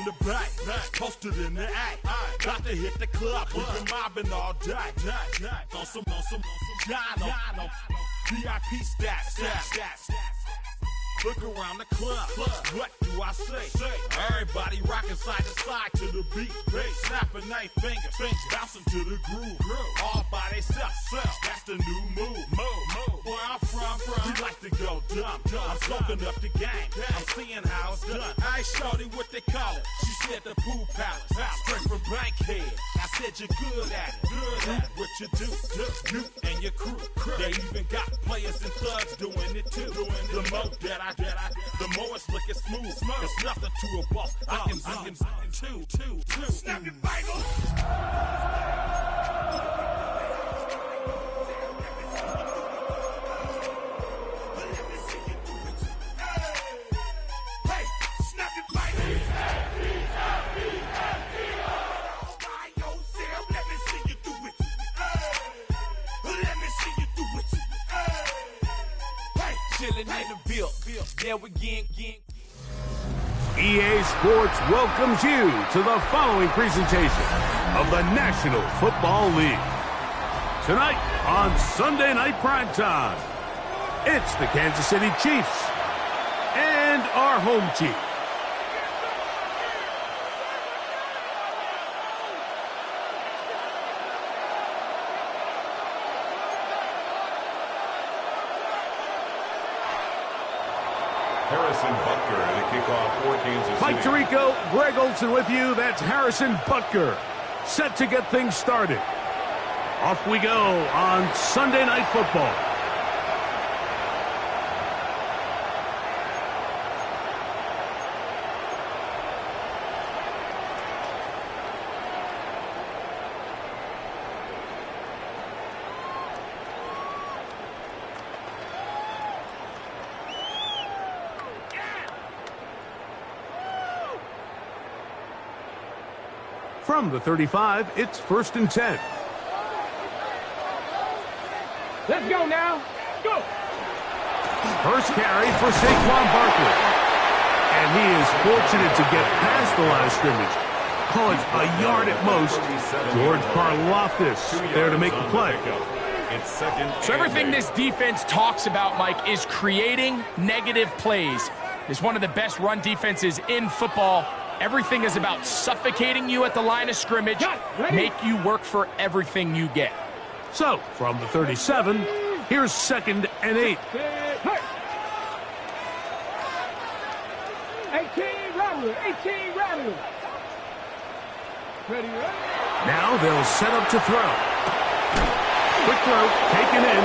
the back, posted in the act. Got to hit the club, we've been mobbing all day. On some Jono, VIP stats. Look around the club, what do I say? Everybody rocking side to side to the beat. Snapping their fingers, bouncing to the groove. All by themselves, that's the new move. Where I'm from, we like to go dumb. I'm soaking up the game, I'm seeing how it's done. I ain't shorty what they call it. She said the pool palace, straight from Bankhead. I said you're good at it. What you do, you and your crew. They even got players and thugs doing it too. The more that the more it's looking smooth. It's nothing to a boss. I can two. Snap your Bible. Hey, snap your Bible. By yourself, let me see you do it. Let me see you do it. Hey, chillin' in the bill. There we again. EA Sports welcomes you to the following presentation of the National Football League. Tonight on Sunday Night Primetime, it's the Kansas City Chiefs and our home chief. Harrison Butker to kick off for Kansas City. Mike Tirico, Greg Olson with you. That's Harrison Butker, set to get things started. Off we go on Sunday Night Football. From the 35, it's 1st and 10. Let's go now. Go. First carry for Saquon Barkley. And he is fortunate to get past the line of scrimmage. Call it a yard at most. George Karlaftis there to make the play. So everything this defense talks about, Mike, is creating negative plays. It's one of the best run defenses in football. Everything is about suffocating you at the line of scrimmage, make you work for everything you get. So, from the 37, here's 2nd and 8. 18 Rattler. Ready? Now they'll set up to throw. Quick throw, taken in.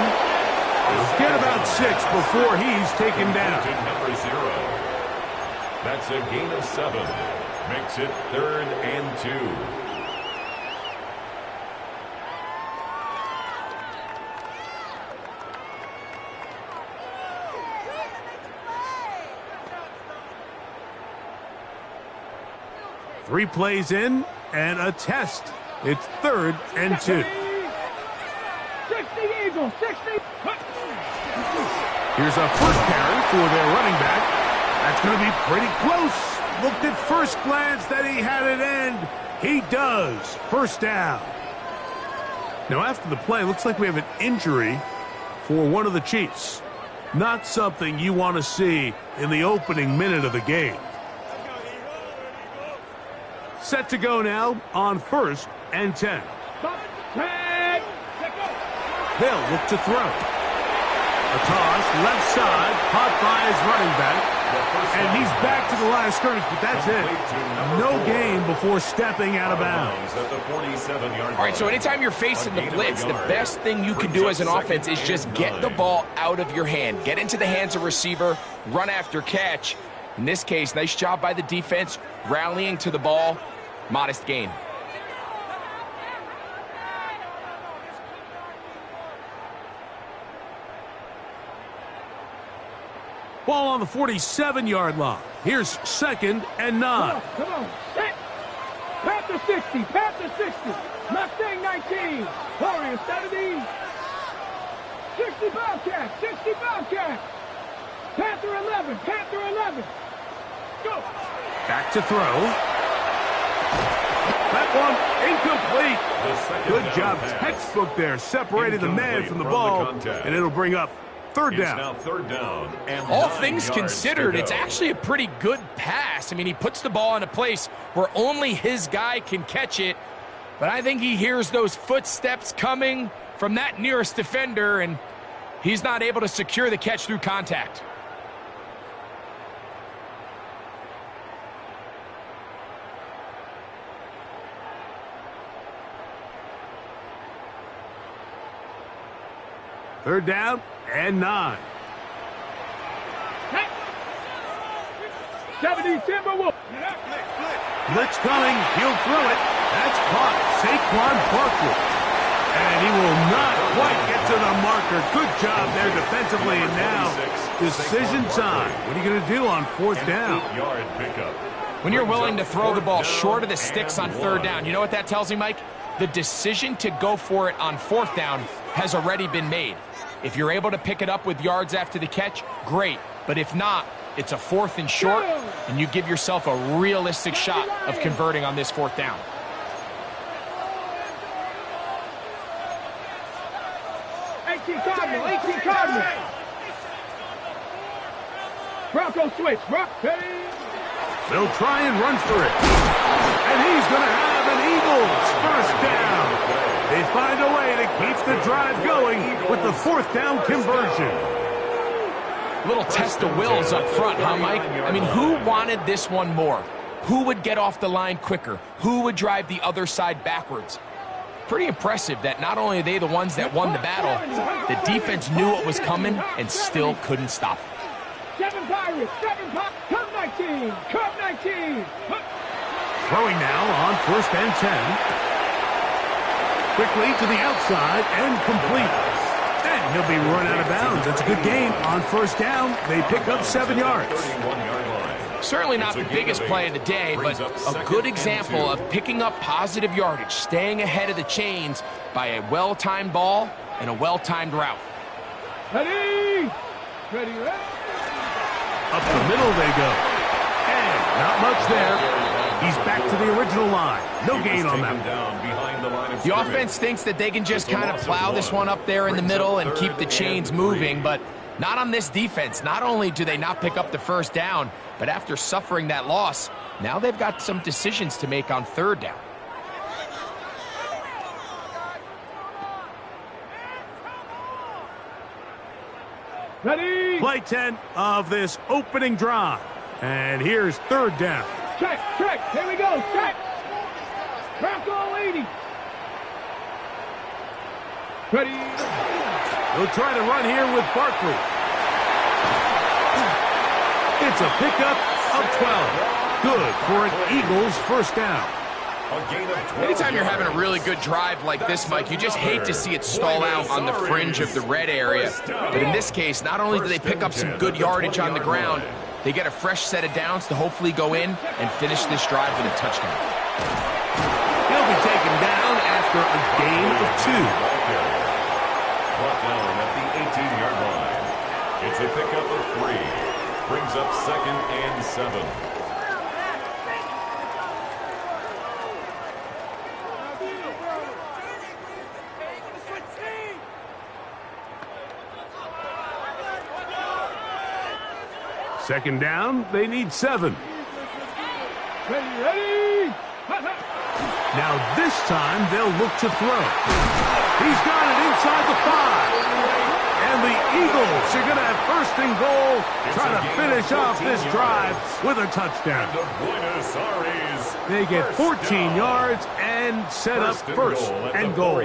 He'll get about 6 before he's taken down. Number 0. That's a gain of 7. Makes it 3rd and 2. Three plays in and a test. It's 3rd and 2. 60 Eagles, 60. Here's a first carry for their running back. That's going to be pretty close. Looked at first glance that he had it end. He does. 1st down. Now after the play, looks like we have an injury for one of the Chiefs. Not something you want to see in the opening minute of the game. Set to go now on 1st and 10. They'll look to throw. A toss, left side, caught by his running back. And he's back to the line of scrimmage, but that's it. No gain before stepping out of bounds. All right, so anytime you're facing the blitz, the best thing you can do as an offense is just get the ball out of your hand. Get into the hands of receiver, run after catch. In this case, nice job by the defense, rallying to the ball. Modest gain. Ball on the 47-yard line. Here's 2nd and 9. Come on. Panther 60. Mustang 19. Warriors 70. 60 Bobcat. Panther 11. Go. Back to throw. That one incomplete. Good job, textbook there, separating the man from the ball, and it'll bring up third down. Now third down. And all things considered, it's actually a pretty good pass. I mean, he puts the ball in a place where only his guy can catch it, but I think he hears those footsteps coming from that nearest defender, and he's not able to secure the catch through contact. Third down and 9. 70 Timberwolves. Blitz coming. He'll throw it. That's caught. Saquon Barkley. And he will not quite get to the marker. Good job there defensively. And now, decision time. What are you going to do on fourth down? When you're willing to throw the ball short of the sticks on third down, you know what that tells me, Mike? The decision to go for it on fourth down has already been made. If you're able to pick it up with yards after the catch, great. But if not, it's a fourth and short, and you give yourself a realistic shot of converting on this fourth down. Cardinal. Bronco switch. They'll try and run for it. And he's going to have an Eagles first down. They find a way to keep the drive going with the fourth down conversion. Little test of wills up front, huh, Mike? I mean, who wanted this one more? Who would get off the line quicker? Who would drive the other side backwards? Pretty impressive that not only are they the ones that won the battle, the defense knew what was coming and still couldn't stop it. 7 Pirates, Curve 19, Curve 19. Throwing now on first and 10. Quickly to the outside and complete. And he'll be run out of bounds. That's a good game on first down. They pick up 7 yards. Certainly not the biggest play of the day, but a good example of picking up positive yardage, staying ahead of the chains by a well-timed ball and a well-timed route. Ready. Up the middle they go. And not much there. He's back to the original line. No gain on that. The offense thinks that they can just kind of plow this one up there in the middle and keep the chains moving, but not on this defense. Not only do they not pick up the first down, but after suffering that loss, now they've got some decisions to make on third down. Ready. Play 10 of this opening drive. And here's third down. Check. Here we go. Check. Bronco 80. Ready. They'll try to run here with Barkley. It's a pickup of 12. Good for an Eagles first down. Anytime you're having a really good drive like this, Mike, you just hate to see it stall out on the fringe of the red area. But in this case, not only do they pick up some good yardage on the ground, they get a fresh set of downs to hopefully go in and finish this drive with a touchdown. He'll be taken down after a gain of 2. Brought down at the 18-yard line. It's a pickup of 3. Brings up 2nd and 7. Second down, they need 7. Ready. Now this time they'll look to throw. He's got it inside the 5. And the Eagles are going to have first and goal, trying to finish off this drive with a touchdown. They get 14 yards and set up first and goal.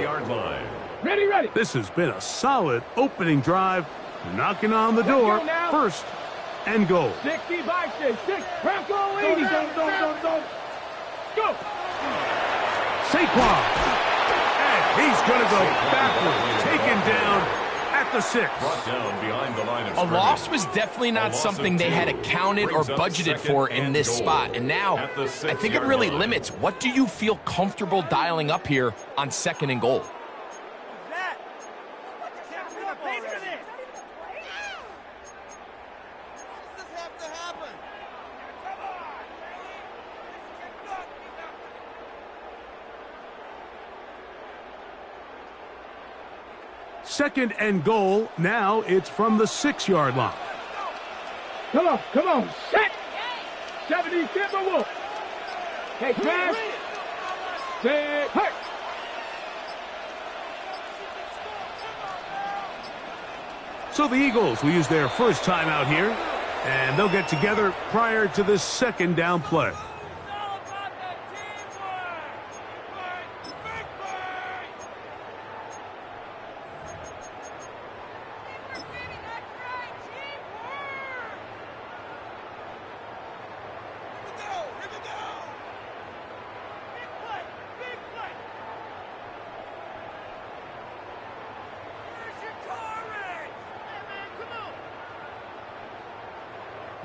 Ready. This has been a solid opening drive, knocking on the door, first and goal. 60 by 6. Bronco 80. Go. Saquon. And he's going to go backwards, taken down at the 6. A loss was definitely not something they had accounted or budgeted for in this spot. And now, I think it really limits what do you feel comfortable dialing up here on 2nd and goal. 2nd and goal. Now it's from the 6-yard line. Come on, set! 70 Timberwolves. Hey, pass. Set, hurt. So the Eagles will use their first timeout here, and they'll get together prior to this 2nd down play.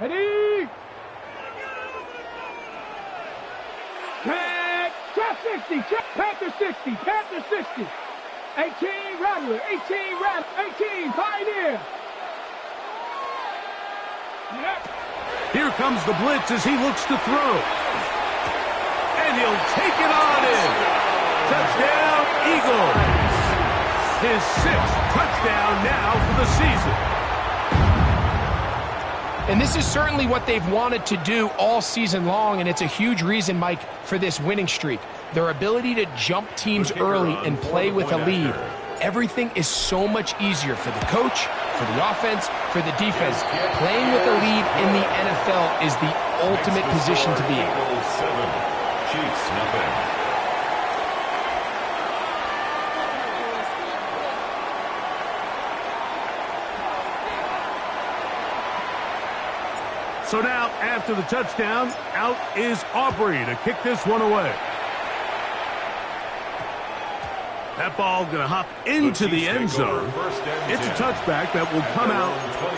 Ready? Trap 60, Panther 60, Panther 60. 18 Rattler, 18 Pioneer. Yep. Here comes the blitz as he looks to throw. And he'll take it on in. Touchdown, Eagles. His 6th touchdown now for the season. And this is certainly what they've wanted to do all season long, and it's a huge reason, Mike, for this winning streak. Their ability to jump teams early and play with a lead. Everything is so much easier for the coach, for the offense, for the defense. Playing with a lead in the NFL is the ultimate position to be in. 7, Chiefs nothing. So now, after the touchdown, out is Aubrey to kick this one away. That ball going to hop into the end zone. It's a touchback that will come out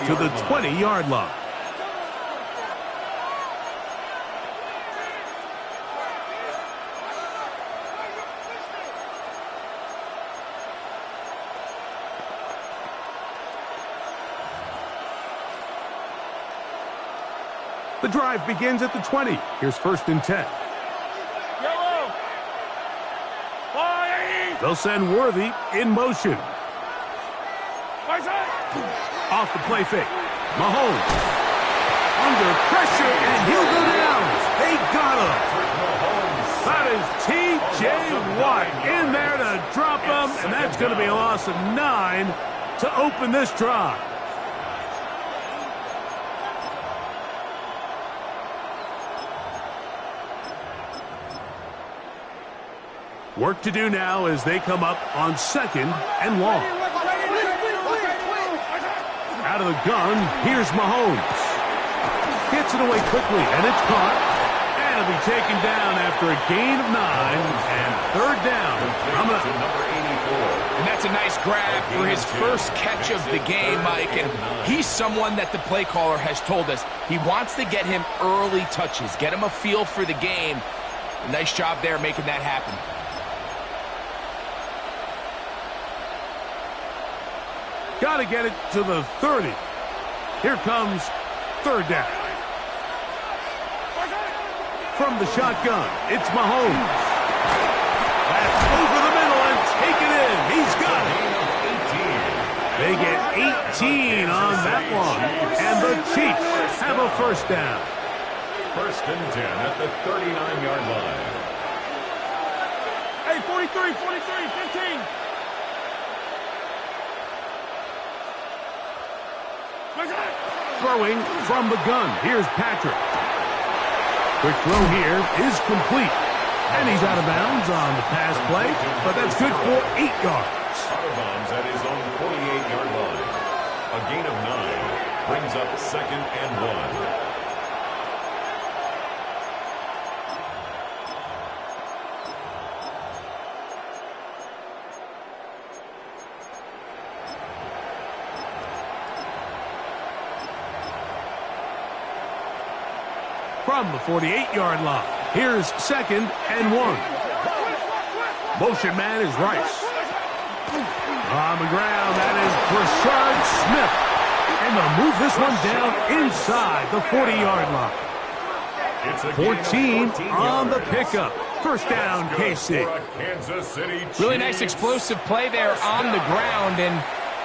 to the 20-yard line. The drive begins at the 20. Here's 1st and 10. They'll send Worthy in motion. Off the play fake. Mahomes. Under pressure, and he'll go down. They got him. That is T.J. Watt in there to drop him, and that's going to be a loss of 9 to open this drive. Work to do now as they come up on 2nd and long. Out of the gun, here's Mahomes. Gets it away quickly, and it's caught. And it'll be taken down after a gain of 9 and 3rd down. And that's a nice grab for his first catch of the game, Mike. And he's someone that the play caller has told us he wants to get him early touches, get him a feel for the game. Nice job there making that happen. Got to get it to the 30. Here comes 3rd down. From the shotgun, it's Mahomes. That's over the middle and taken in. He's got it. They get 18 on that one. And the Chiefs have a 1st down. 1st and 10 at the 39-yard line. Hey, 43, 15. Throwing from the gun. Here's Patrick. Quick throw here is complete. And he's out of bounds on the pass play, but that's good for 8 yards. Out of bounds at his own 48-yard line. A gain of 9 brings up 2nd and 1. From the 48-yard line, here's 2nd and 1. Motion man is Rice. On the ground, that is Brashard Smith. And they'll move this one down inside the 40-yard line. 14 on the pickup. 1st down, KC. Really nice explosive play there on the ground, and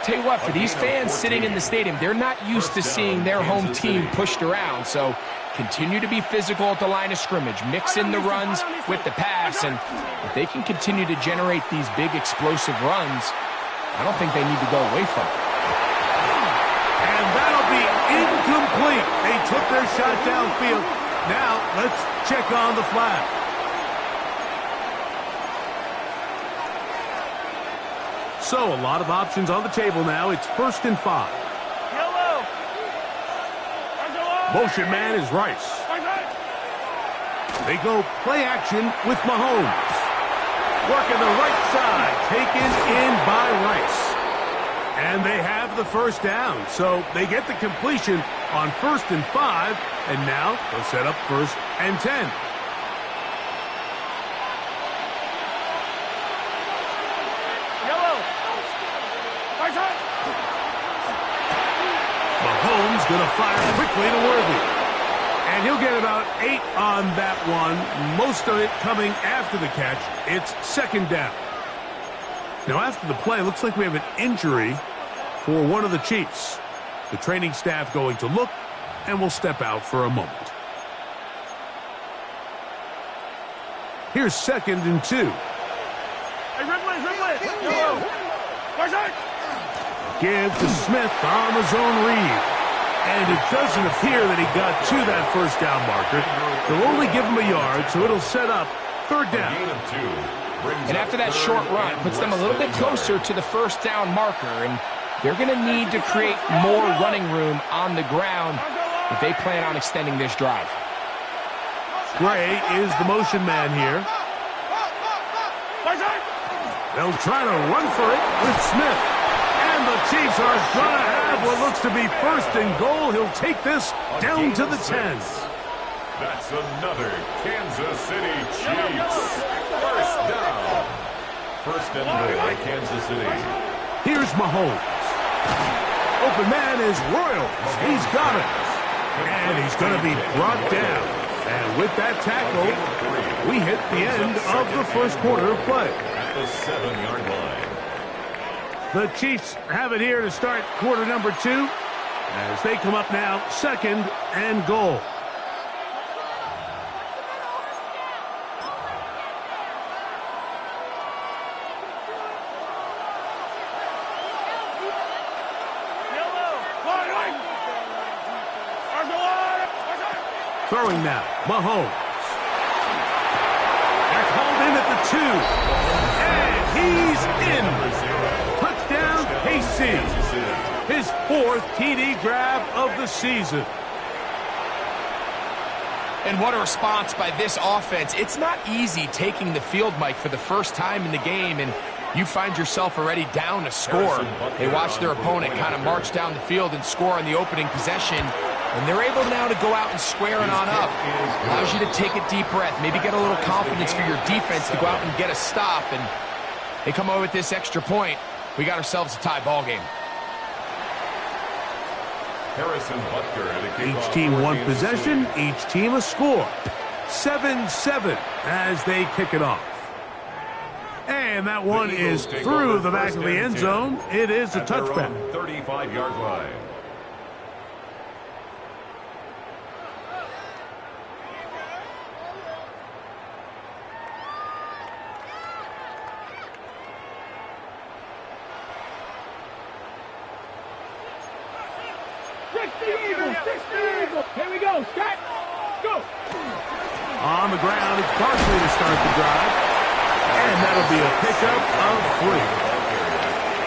tell you what, for these fans sitting in the stadium, they're not used to seeing their home team pushed around. So continue to be physical at the line of scrimmage. Mix in the runs with the pass. And if they can continue to generate these big explosive runs, I don't think they need to go away from it. And that'll be incomplete. They took their shot downfield. Now let's check on the flag. So a lot of options on the table now. It's 1st and 5. Motion man is Rice. They go play action with Mahomes. Working the right side, taken in by Rice. And they have the first down, so they get the completion on 1st and 5, and now they'll set up 1st and 10. Mahomes going to fire quickly to Worthy. And he'll get about 8 on that one, most of it coming after the catch. It's 2nd down. Now, after the play, looks like we have an injury for one of the Chiefs. The training staff going to look, and will step out for a moment. Here's 2nd and 2. Give to Smith on the zone read. And it doesn't appear that he got to that first down marker. They'll only give him a yard, so it'll set up 3rd down. And after that short run, puts them a little bit closer to the first down marker. And they're going to need to create more running room on the ground if they plan on extending this drive. Gray is the motion man here. They'll try to run for it with Smith. And the Chiefs are going to have what looks to be 1st and goal. He'll take this down to the 10. That's another Kansas City Chiefs. 1st down. 1st and goal, Kansas City. Here's Mahomes. Open man is Royals. He's got it. And he's going to be brought down. And with that tackle, we hit the end of the 1st quarter of play. At the 7-yard line. The Chiefs have it here to start quarter number 2 as they come up now 2nd and goal. Throwing now, Mahomes. That's hauled in at the 2. And he's in. Touchdown, KC. His 4th TD grab of the season. And what a response by this offense. It's not easy taking the field, Mike, for the first time in the game, and you find yourself already down a score. They watch their opponent kind of march down the field and score on the opening possession, and they're able now to go out and square it on up. Allows you to take a deep breath, maybe get a little confidence for your defense to go out and get a stop, and they come away with this extra point. We got ourselves a tie ball game. Each team one possession, each team a score. 7-7 as they kick it off. And that one is through the back of the end zone. It is a touchback. 35-yard line. Here we go. Set. Go. On the ground, it's Barkley to start the drive. And that'll be a pickup of 3.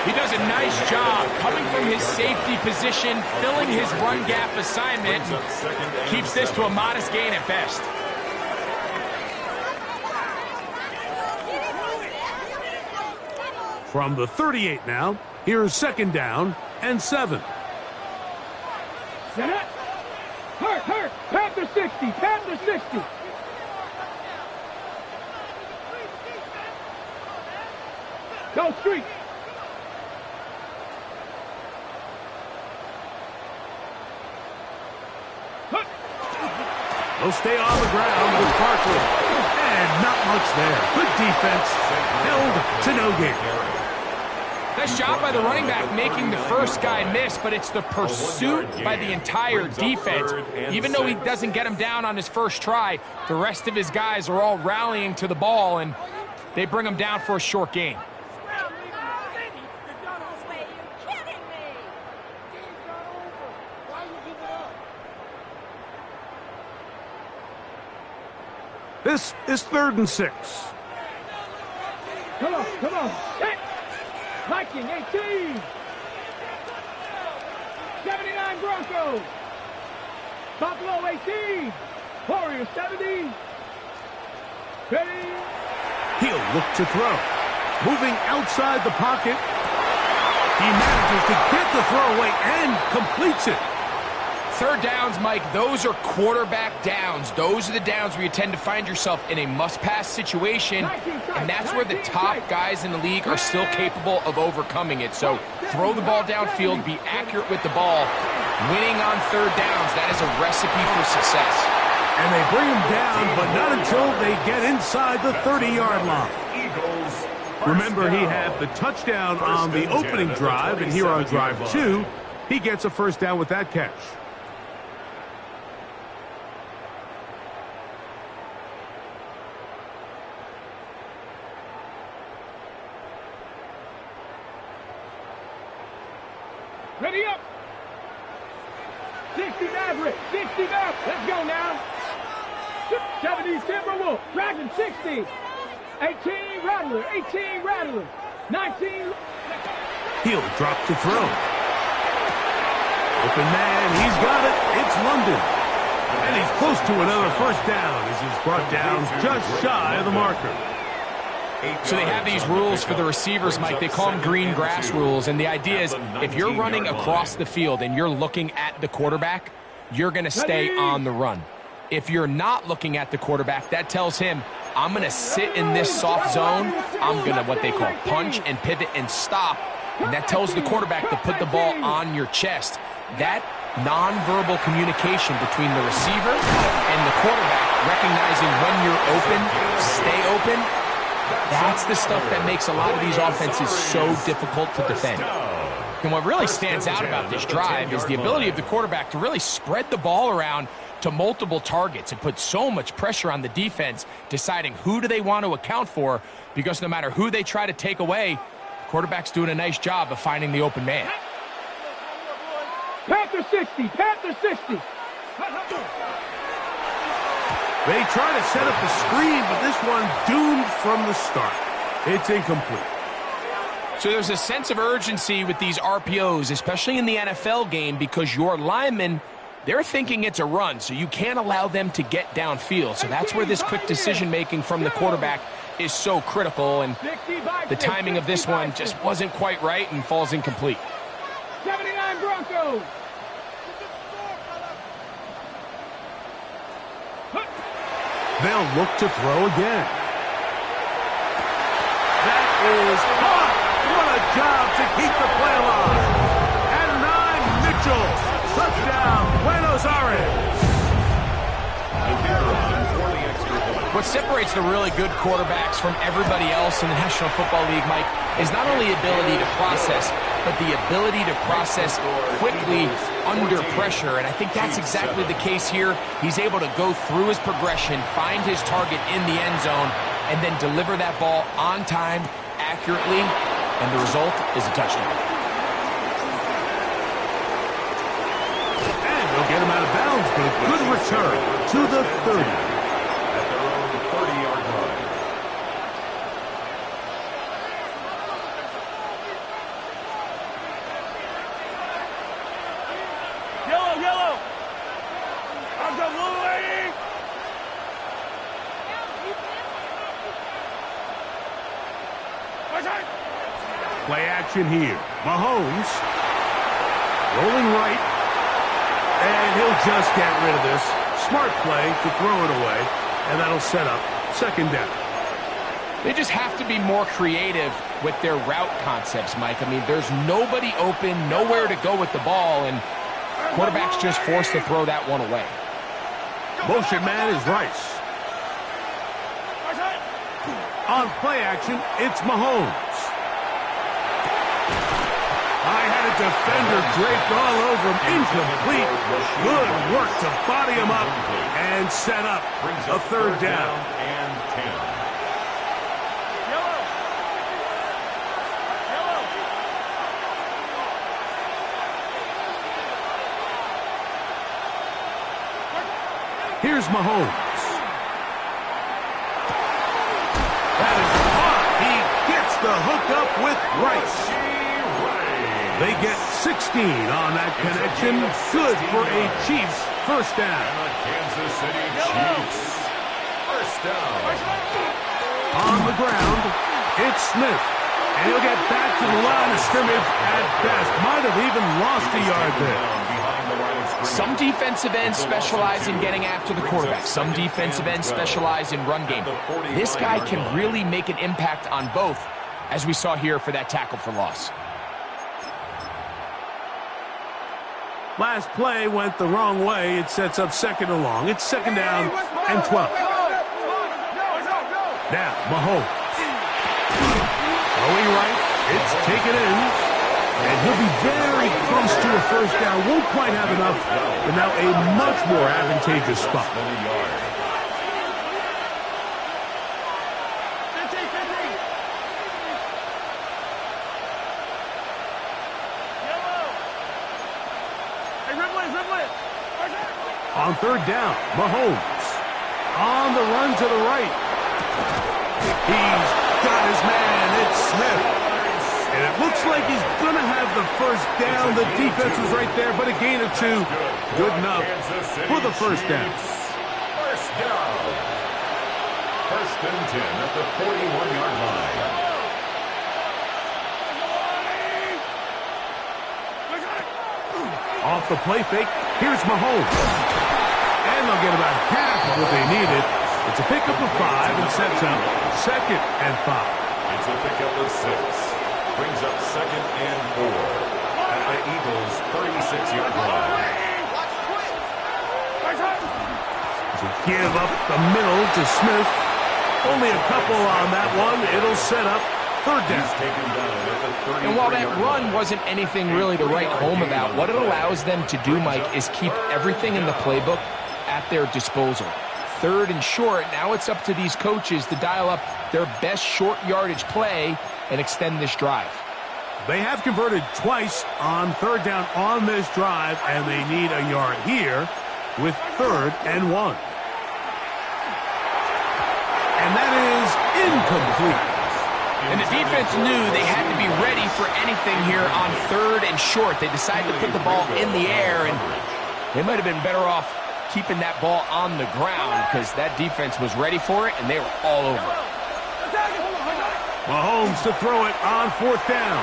He does a nice job coming from his safety position, filling his run gap assignment, keeps this to a modest gain at best. From the 38 now, here's 2nd down and 7. Set up. Hurt. Pat the 60. Pat the 60. Go street. They'll stay on the ground with Barkley. And not much there. Good defense. Held to no gain. Nice job by the running back making the first guy miss, but it's the pursuit by the entire defense. Even though he doesn't get him down on his first try, the rest of his guys are all rallying to the ball, and they bring him down for a short gain. This is 3rd and 6. Come on, come on. Hit. Viking 18. 79 Broncos. Buffalo 18. Warriors 70. Ready. He'll look to throw. Moving outside the pocket. He manages to get the throw away and completes it. 3rd downs, Mike, those are quarterback downs. Those are the downs where you tend to find yourself in a must-pass situation, and that's where the top guys in the league are still capable of overcoming it. So throw the ball downfield, be accurate with the ball. Winning on 3rd downs, that is a recipe for success. And they bring him down, but not until they get inside the 30-yard line. Remember, he had the touchdown on the opening drive, and here on drive 2, he gets a 1st down with that catch. Ready up. 60 Maverick. 60 Maverick. Let's go now. 70 Timberwolf. Dragon 60. 18 Rattler. 18 Rattler. 19. He'll drop to throw. Open man. He's got it. It's London. And he's close to another 1st down as he's brought down just shy of the marker. So they have these rules for the receivers, Mike. They call them green grass rules, and the idea is if you're running across the field and you're looking at the quarterback, you're going to stay on the run. If you're not looking at the quarterback, that tells him, I'm going to sit in this soft zone. I'm going to, what they call, punch and pivot and stop, and that tells the quarterback to put the ball on your chest. That nonverbal communication between the receiver and the quarterback, recognizing when you're open, stay open, that's the stuff that makes a lot of these offenses so difficult to defend. And what really stands out about this drive is the ability of the quarterback to really spread the ball around to multiple targets and put so much pressure on the defense, deciding who do they want to account for, because no matter who they try to take away, the quarterback's doing a nice job of finding the open man. Panther 60. Panther 60. They try to set up the screen, but this one doomed from the start. It's incomplete. So there's a sense of urgency with these RPOs, especially in the NFL game, because your linemen, they're thinking it's a run, so you can't allow them to get downfield. So that's where this quick decision-making from the quarterback is so critical, and the timing of this one just wasn't quite right and falls incomplete. 79 Broncos. They'll look to throw again. That is caught. What a job to keep the play alive. And 9, Mitchell. Touchdown, Buenos Aires. What separates the really good quarterbacks from everybody else in the National Football League, Mike, is not only ability to process, but the ability to process quickly under pressure. And I think that's exactly the case here. He's able to go through his progression, find his target in the end zone, and then deliver that ball on time, accurately, and the result is a touchdown. And they'll get him out of bounds, but a good return to the 30. At their own 30-yard line. Yellow, yellow. I've got blue lady. Play action here. Mahomes rolling right, and he'll just get rid of this. Smart play to throw it away, and that'll set up 2nd down. They just have to be more creative with their route concepts, Mike. I mean, there's nobody open, nowhere to go with the ball, and quarterback's just forced to throw that one away. Motion man is Rice. On play action, it's Mahomes. And a defender draped all over him. Incomplete. Good work to body him up and set up a third down. And 10. Here's Mahomes. That is caught. He gets the hookup with Rice. They get 16 on that connection. Good for a Chiefs first down. And the Kansas City Chiefs first down. On the ground, it's Smith. And he'll get back to the line of scrimmage at best. Might have even lost a yard there. Some defensive ends specialize in getting after the quarterback. Some defensive ends specialize in run game. This guy can really make an impact on both, as we saw here for that tackle for loss. Last play went the wrong way. It sets up second and long. It's second down and 12. Now, Mahomes. Going right. It's taken in. And he'll be very close to a first down. Won't quite have enough, but now a much more advantageous spot. On third down, Mahomes. On the run to the right. He's got his man. It's Smith. And it looks like he's going to have the first down. The defense was right there, but a gain of 2. Good enough for the first down. First down. First and 10 at the 41-yard line. Off the play fake, here's Mahomes. And they'll get about half of what they needed. It's a pickup of 5 and sets up second and 5. It's a pickup of 6. Brings up second and 4 at the Eagles' 36-yard line. To give up the middle to Smith. Only a couple on that one. It'll set up third down. He's taken down at the 33-yard And while that run wasn't anything really to write home about, what it allows them to do, Mike, is keep everything in the playbook at their disposal. Third and short, now it's up to these coaches to dial up their best short yardage play and extend this drive. They have converted twice on third down on this drive, and they need a yard here with third and 1. And that is incomplete. And the defense knew they had to be ready for anything here on third and short. They decided to put the ball in the air, and they might have been better off keeping that ball on the ground because that defense was ready for it, and they were all over it. Mahomes to throw it on fourth down.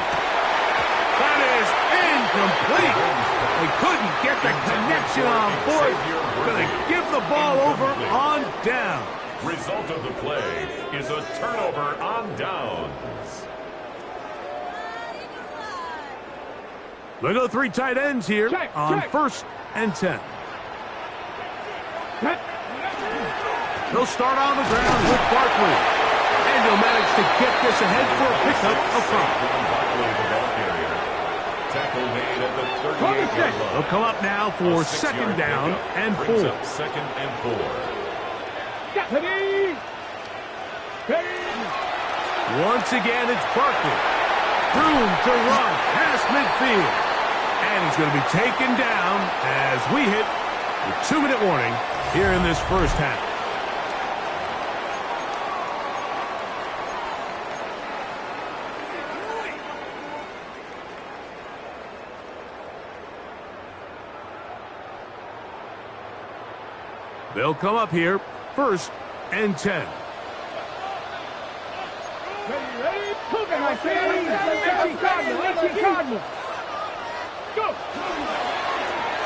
That is incomplete. They couldn't get the connection on fourth. Going to give the ball over on down. Result of the play is a turnover on downs. They go 3 tight ends here on first and 10. They'll start on the ground with Barkley. And he'll manage to get this ahead for a pickup of 5. Tackle made at the 38-yard line. They'll come up now for second down and 4. Second and 4. Once again, it's Barkley. Room to run past midfield. And he's going to be taken down as we hit the 2-minute warning here in this first half. They'll come up here, first and 10.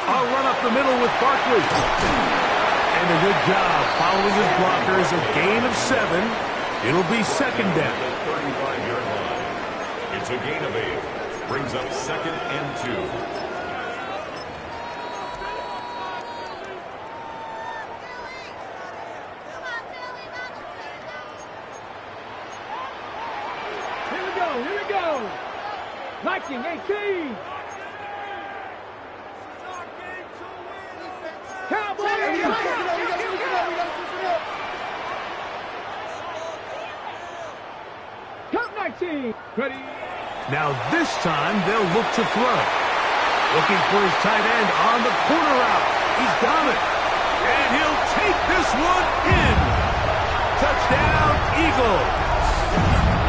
I'll run up the middle with Barkley. And a good job following his blockers, a gain of 7. It'll be second down. The 35-yard line. It's a gain of 8. Brings up second and 2. Here we go. Liking 18. 19. Ready. Now this time they'll look to throw. Looking for his tight end on the corner route. He's got it. And he'll take this one in. Touchdown, Eagles.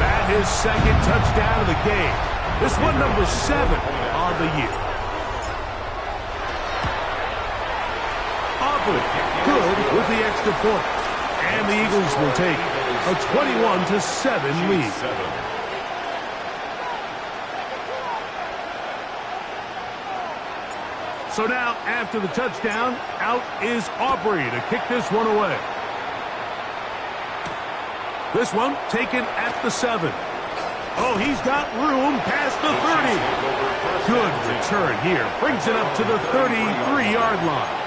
That his second touchdown of the game. This one number 7 on the year. Aubrey, good with the extra point. And the Eagles will take a 21-7 lead. So now, after the touchdown, out is Aubrey to kick this one away. This one taken at the 7. Oh, he's got room past the 30. Good return here. Brings it up to the 33-yard line.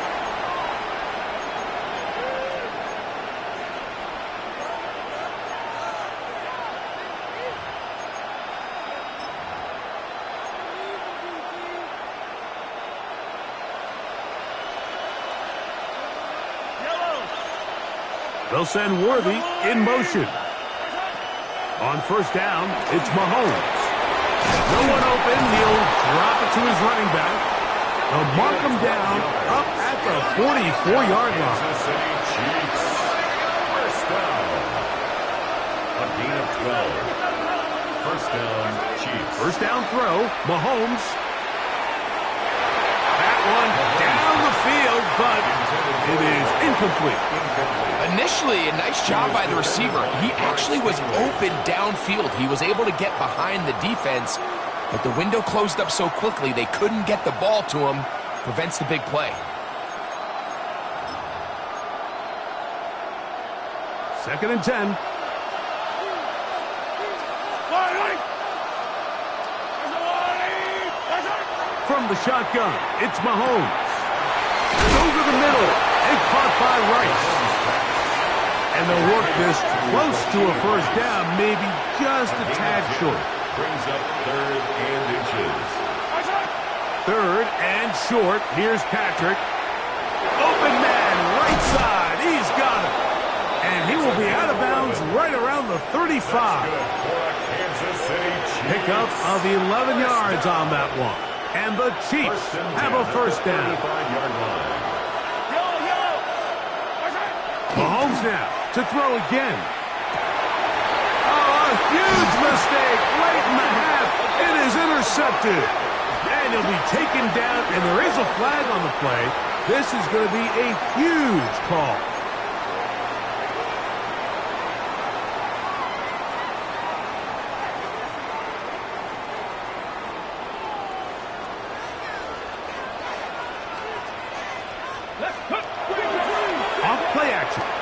They'll send Worthy in motion. On first down, it's Mahomes. No one open. He'll drop it to his running back. They'll mark him down up at the 44-yard line. First down. A gain of 12. First down, Chiefs. First down throw, Mahomes. That one down the field, but it is incomplete. Initially, a nice job by the receiver. He actually was open downfield. He was able to get behind the defense, but the window closed up so quickly they couldn't get the ball to him. Prevents the big play. Second and 10. From the shotgun, it's Mahomes. Over the middle and caught by Rice. And they'll work this close to a first down, maybe just a tad short. Brings up 3rd and inches. 3rd and short. Here's Patrick. Open man, right side. He's got it. And he will be out of bounds right around the 35. Pickup of 11 yards on that one. And the Chiefs have a first down. Mahomes now to throw again. Oh, a huge mistake late in the half. It is intercepted. And he'll be taken down, and there is a flag on the play. This is going to be a huge call.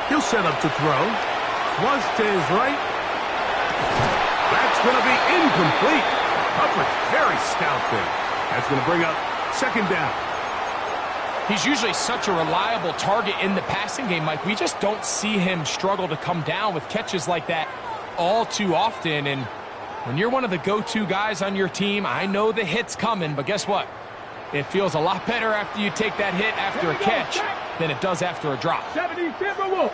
He'll set up to throw. Flush to his right. That's going to be incomplete. Coverage very stout there. That's going to bring up second down. He's usually such a reliable target in the passing game, Mike. We just don't see him struggle to come down with catches like that all too often. And when you're one of the go-to guys on your team, I know the hit's coming, but guess what? It feels a lot better after you take that hit after a catch than it does after a drop. 70 Timberwolves.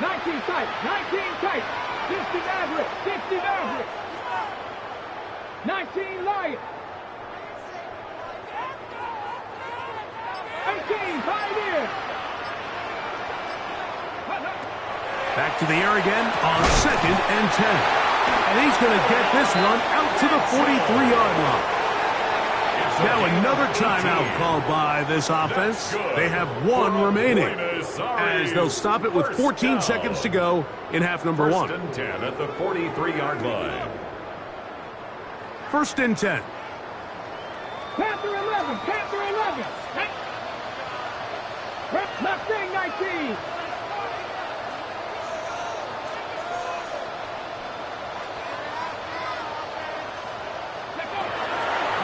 19 tight, 19 tight. 60 Maverick, 60 Maverick. 19 Lion. 18 Pioneer. Back to the air again on 2nd and 10. And he's going to get this one out to the 43-yard line. Now another timeout called by this offense. They have one remaining, as they'll stop it with 14 seconds to go in half number 1. First and 10 at the 43-yard line. First and 10. Panther 11, Panther 11. Mustang 19.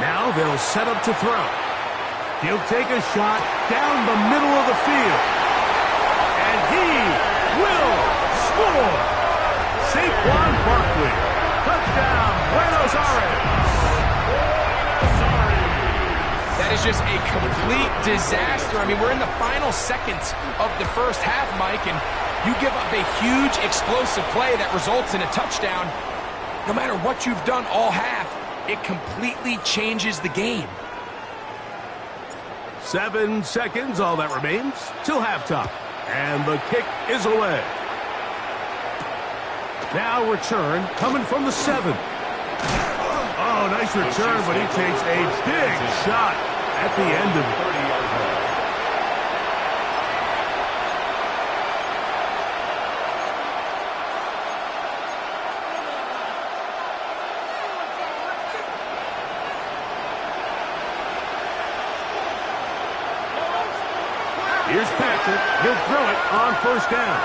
Now they'll set up to throw. He'll take a shot down the middle of the field. And he will score. Saquon Barkley. Touchdown, Buenos Aires. That is just a complete disaster. I mean, we're in the final seconds of the first half, Mike, and You give up a huge explosive play that results in a touchdown. No matter what you've done all half, it completely changes the game. 7 seconds, all that remains, till halftime. And the kick is away. Now return coming from the 7. Oh, nice return, but he takes a big shot at the end of it. Here's Patrick. He'll throw it on first down.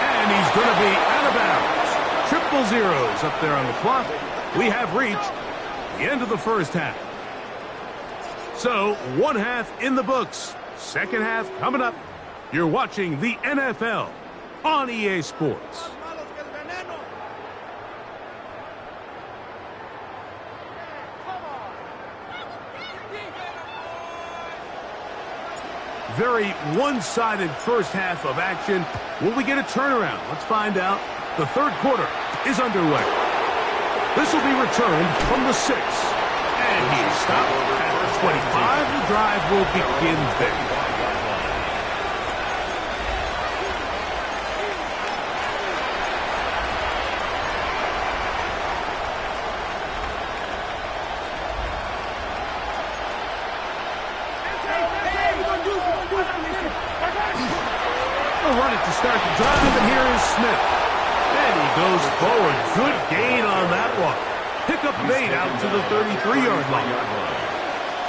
And he's going to be out of bounds. Triple zeros up there on the clock. We have reached the end of the first half. So, one half in the books. Second half coming up. You're watching the NFL on EA Sports. Very one-sided first half of action. Will we get a turnaround? Let's find out. The third quarter is underway. This will be returned from the 6. And he's stopped at the 25. The drive will begin there. They'll run it to start the drive, and here is Smith. And he goes forward. Good gain on that one. Pick up 8 out to the 33-yard line.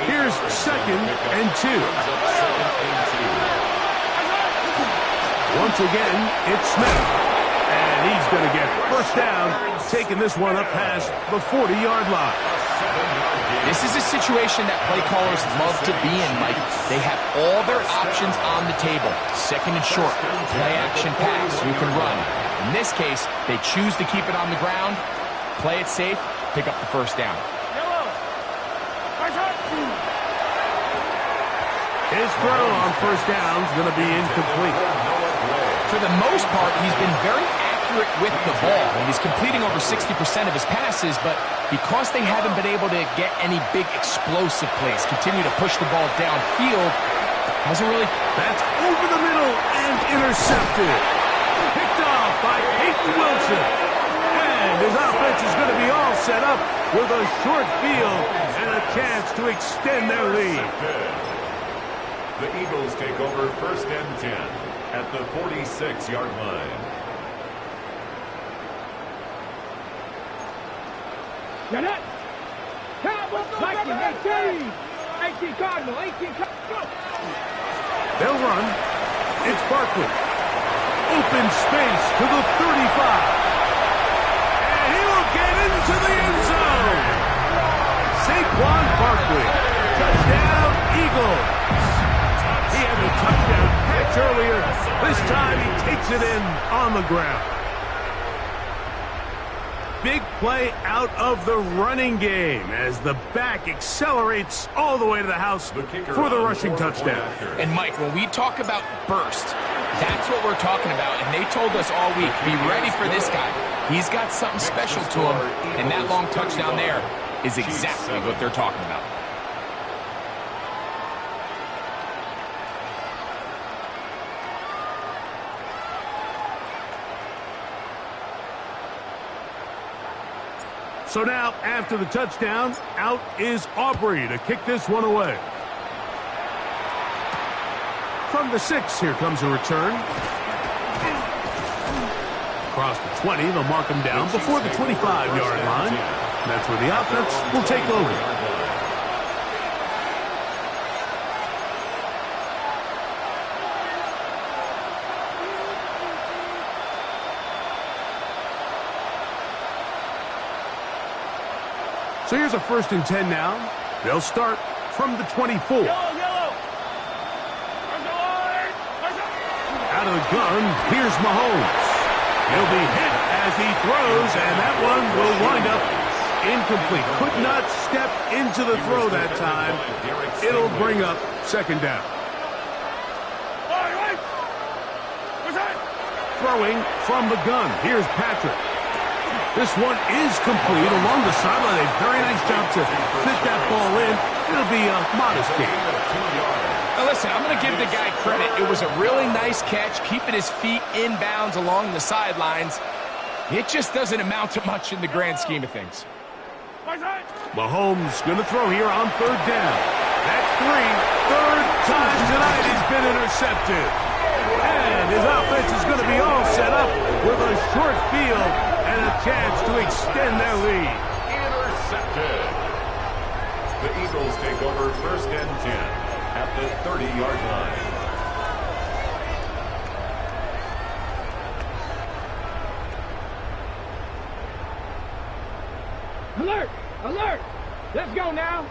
Here's 2nd and 2. Once again, it's Smith. And he's going to get first down, taking this one up past the 40-yard line. This is a situation that play callers love to be in, Mike. They have all their options on the table. Second and short, play action pass, you can run. In this case, they choose to keep it on the ground, play it safe, pick up the first down. His throw on first down is going to be incomplete. For the most part, he's been very accurate with the ball. I mean, he's completing over 60% of his passes, but because they haven't been able to get any big explosive plays, continue to push the ball downfield, hasn't really... That's over the middle and intercepted. Picked off by Peyton Wilson. And his offense is going to be all set up with a short field and a chance to extend their lead. The Eagles take over 1st and 10 at the 46-yard line. Got it. Viking, 18 Cardinal, 18 Cardinal. They'll run. It's Barkley. Open space to the 35. And he will get into the end zone. Saquon Barkley. Touchdown, Eagles. He had a touchdown catch earlier. This time he takes it in on the ground. Big play out of the running game as the back accelerates all the way to the house for the rushing touchdown. And Mike, when we talk about burst, that's what we're talking about. And they told us all week, be ready for this guy. He's got something special to him, and that long touchdown there is exactly what they're talking about. So now, after the touchdown, out is Aubrey to kick this one away. From the 6, here comes a return. Across the 20, they'll mark him down before the 25-yard line. That's where the offense will take over. So here's a 1st and 10 now. They'll start from the 24. Out of the gun, here's Mahomes. He'll be hit as he throws, and that one will wind up incomplete. Could not step into the throw that time. It'll bring up 2nd down. throwing from the gun. Here's Patrick. This one is complete along the sideline. A very nice job to fit that ball in. It'll be a modest gain. Now listen, I'm going to give the guy credit. It was a really nice catch, keeping his feet inbounds along the sidelines. It just doesn't amount to much in the grand scheme of things. Mahomes going to throw here on third down. That's three. Third time tonight he's been intercepted. And his offense is going to be all set up with a short field and a chance to extend their lead. Intercepted. The Eagles take over first and 10 at the 30-yard line. Alert! Alert! Let's go now.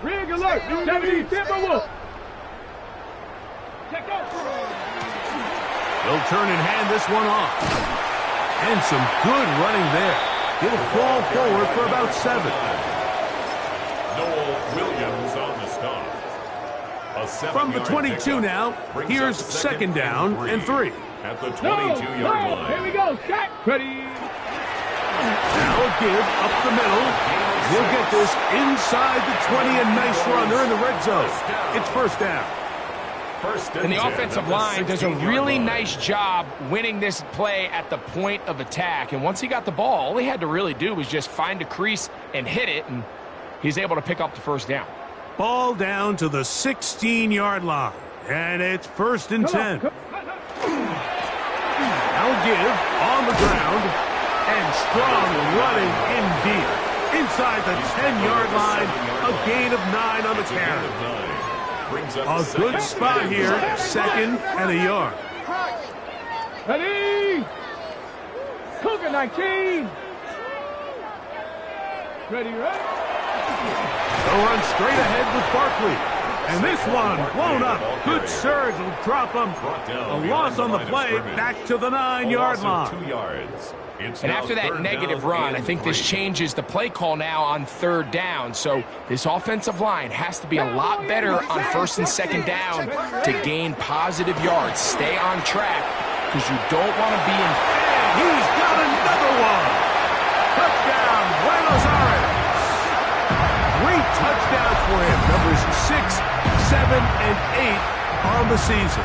Rig alert. 70 Timberwolves. Check out. He'll turn and hand this one off. And some good running there. He'll fall forward for about 7. Noel Williams on the stop. From the 22 now, here's second down and 3. At the 22-yard line. Here we go. Shot. Ready. Now a give up the middle. He'll get this inside the 20, a nice run. They're in the red zone. It's first down. And the offensive line does a really nice job winning this play at the point of attack. And once he got the ball, all he had to really do was just find a crease and hit it, and he's able to pick up the first down. Ball down to the 16-yard line. And it's first and 10. Now give on the ground. And strong running in deep. Inside the 10-yard line, a gain of 9 on the carry. A good spot here, second and a yard. Ready. Cougar 19. Ready, right? They'll run straight ahead with Barkley. And this one blown up. Good surge will drop him. A loss on the play, back to the 9-yard line. 2 yards. And after that negative run, I think this changes the play call now on third down. So this offensive line has to be a lot better on first and second down to gain positive yards. Stay on track because you don't want to be in. And he's got another one. Touchdown, Buenos Aires. 3 touchdowns for him. Numbers 6, 7, and 8 on the season.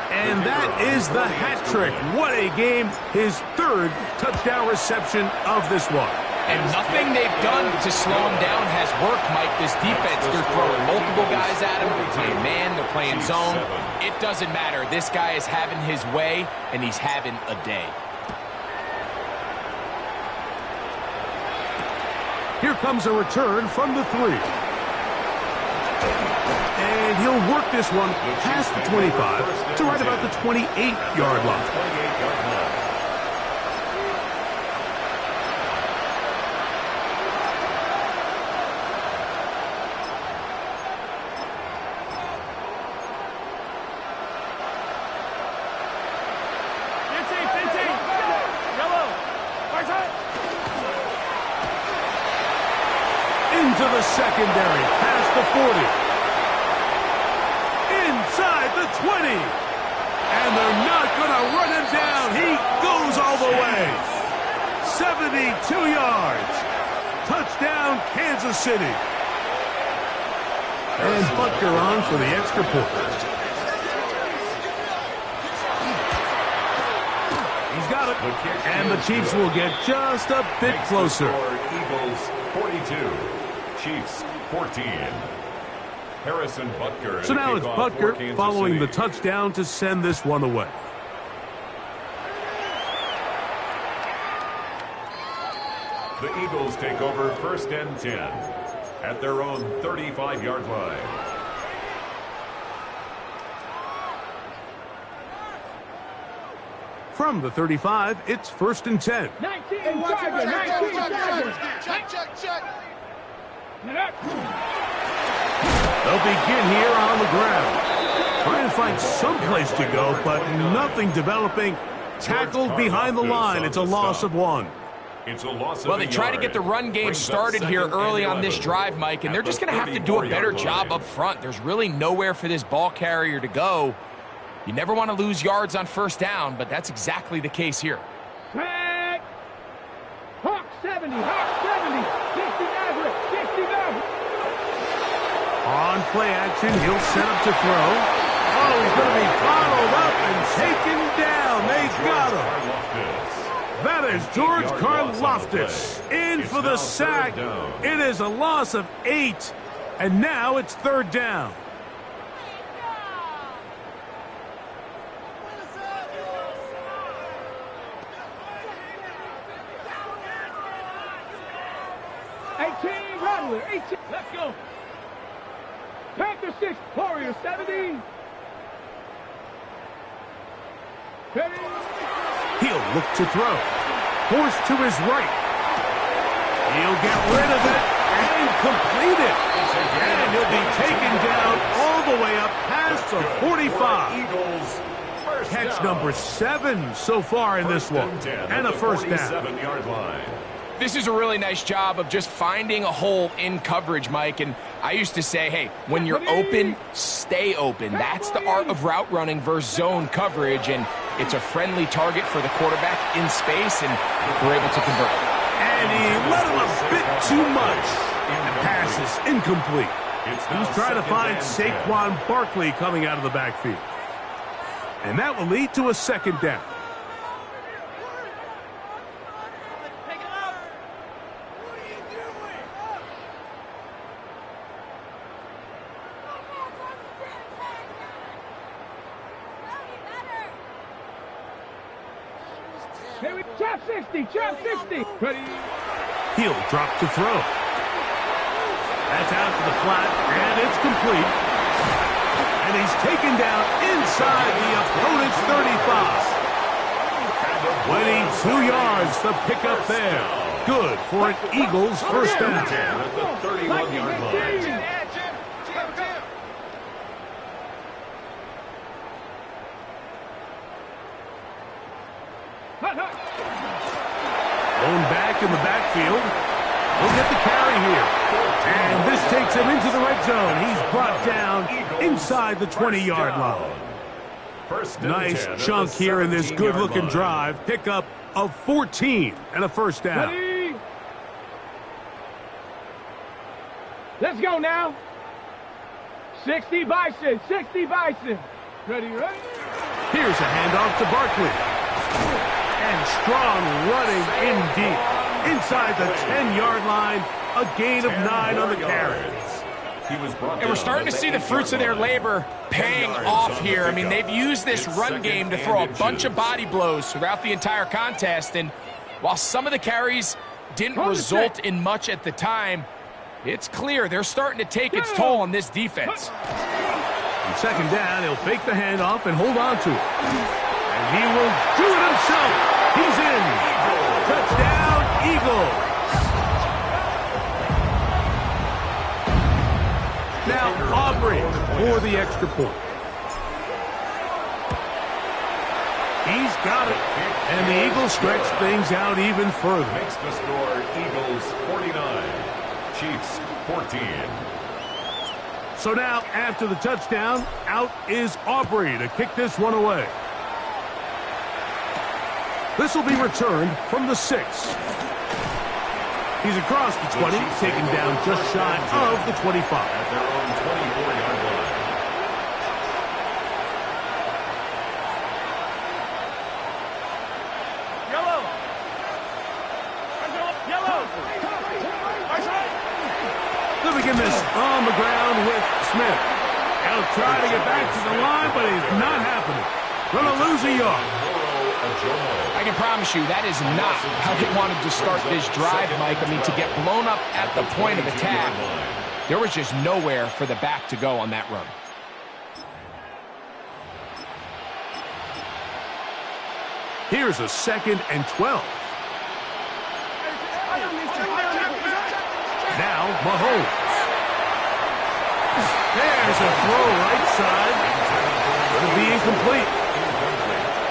And that is the hat trick. What a game. His 3rd touchdown reception of this one. And nothing they've done to slow him down has worked, Mike. This defense, they're throwing multiple guys at him. They're playing man, they're playing zone. It doesn't matter. This guy is having his way, and he's having a day. Here comes a return from the 3. And he'll work this one past the 25 to right about the 28-yard line. Into the secondary, past the 40. Inside the 20. And they're not going to run him down. He goes all the way. 72 yards. Touchdown, Kansas City. And Butker on for the extra point. He's got it. And the Chiefs will get just a bit closer. Eagles 42, Chiefs 14. Harrison Butker. So now it's Butker following the touchdown to send this one away. The Eagles take over first and 10 at their own 35-yard line. From the 35, it's first and 10. 19 Tiger, 19 Tiger. Check. They'll begin here on the ground. Trying to find some place to go, but nothing developing. Tackled behind the line. It's a loss of 1. It's a loss of Well, they try to get the run game started here early on this drive, Mike, and they're just going to have to do a better job up front. There's really nowhere for this ball carrier to go. You never want to lose yards on first down, but that's exactly the case here. Tag. Hawk 70, Hawk 70, 60 Maverick, 60 Maverick. On play action, he'll set up to throw. Oh, he's going to be bottled up and taken down. They got him. That is George Karlaftis in for the sack. It is a loss of 8, and now it's third down. Rattler, 18. Let's go. Panther 6, Warrior 70. Ready. He'll look to throw. Forced to his right. He'll get rid of it and complete it. And he'll be taken down all the way up past the 45. Catch number 7 so far in this one. And a first down. This is a really nice job of just finding a hole in coverage, Mike. And I used to say, hey, when you're open, stay open. That's the art of route running versus zone coverage. And it's a friendly target for the quarterback in space, and we're able to convert. And he let him a bit too much. And the pass is incomplete. He was trying to find Saquon Barkley coming out of the backfield. And that will lead to a second down. Trap 60, trap 60. Ready. He'll drop to throw. That's out to the flat, and it's complete. And he's taken down inside the opponent's 35. 22 yards to pick up there. Good for an Eagles first down. At the 31-yard line. Thrown back in the backfield. He'll get the carry here. And this takes him into the red zone. He's brought down inside the 20-yard line. Nice chunk here in this good-looking drive. Pickup of 14 and a first down. Ready. Let's go now. 60 Bison, 60 Bison. Ready, ready. Here's a handoff to Barkley. And strong running in deep. Inside the 10-yard line, a gain of 9 on the carry. And we're starting to see the fruits of their labor paying off here. I mean, they've used this run game to throw a bunch of body blows throughout the entire contest. And while some of the carries didn't result in much at the time, it's clear they're starting to take its toll on this defense. On second down, he'll fake the handoff and hold on to it. And he will do it himself. He's in. Touchdown, Eagles. Now Aubrey for the extra point. He's got it. And the Eagles stretch things out even further. Makes the score Eagles 49, Chiefs 14. So now, after the touchdown, out is Aubrey to kick this one away. This will be returned from the 6. He's across the 20, taken down just shy of the 25. At their own 24-yard line. Yellow. Yellow. They'll begin this on the ground with Smith. He'll try to get back to the line, but it's not happening. Gonna lose a yard. I can promise you that is not how they wanted to start this drive, Mike. I mean, to get blown up at the point of attack, there was just nowhere for the back to go on that run. Here's a 2nd and 12. Now, Mahomes. There's a throw right side. It'll be incomplete.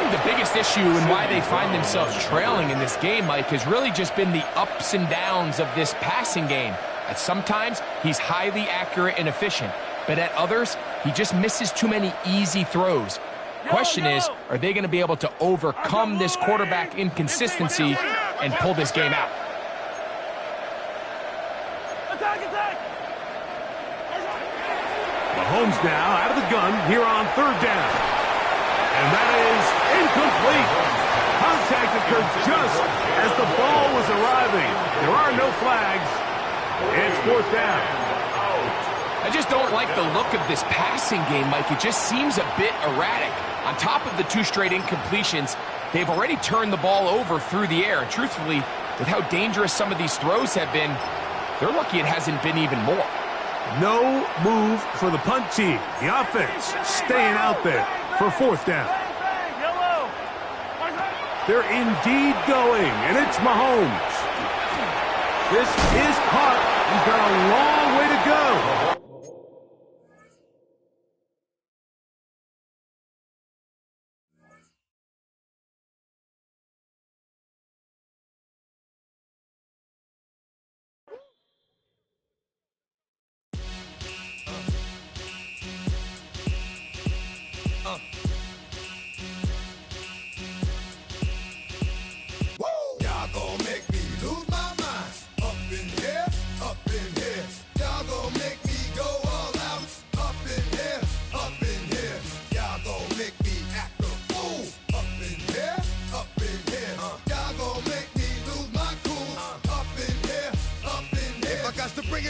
The biggest issue and why they find themselves trailing in this game, Mike, has really just been the ups and downs of this passing game. At sometimes, he's highly accurate and efficient, but at others, he just misses too many easy throws. Question is, are they going to be able to overcome this quarterback inconsistency and pull this game out? Mahomes now out of the gun here on third down. And that is incomplete. Contact occurred just as the ball was arriving. There are no flags. It's fourth down. I just don't like the look of this passing game, Mike. It just seems a bit erratic. On top of the 2 straight incompletions, they've already turned the ball over through the air. And truthfully, with how dangerous some of these throws have been, they're lucky it hasn't been even more. No move for the punt team. The offense staying out there for fourth down. They're indeed going, and it's Mahomes. This is caught. He's got a long way to go.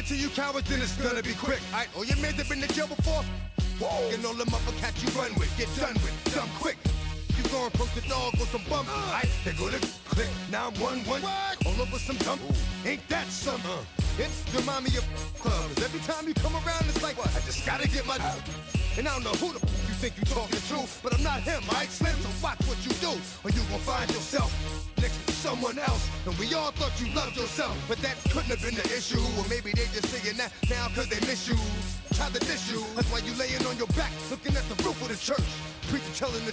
To you cowards, then it's gonna be quick. Alright, all your men have been to jail before. Whoa. And all them uppercats you run with, get done with, done quick. You gonna approach the dog with some bump. Alright, they're gonna click. Now I'm 1-1. All over some dump. Ain't that something? It's the mommy of clubs. Every time you come around, it's like, I just gotta get my. And I don't know who the you think you talking to, but I'm not him, alright, Slim? So watch what you do, or you gon' find yourself next to someone else. And we all thought you loved yourself, but that couldn't have been the issue. Or maybe they just saying that now cause they miss you. Try to diss you. That's why you laying on your back, looking at the roof of the church. Preacher telling the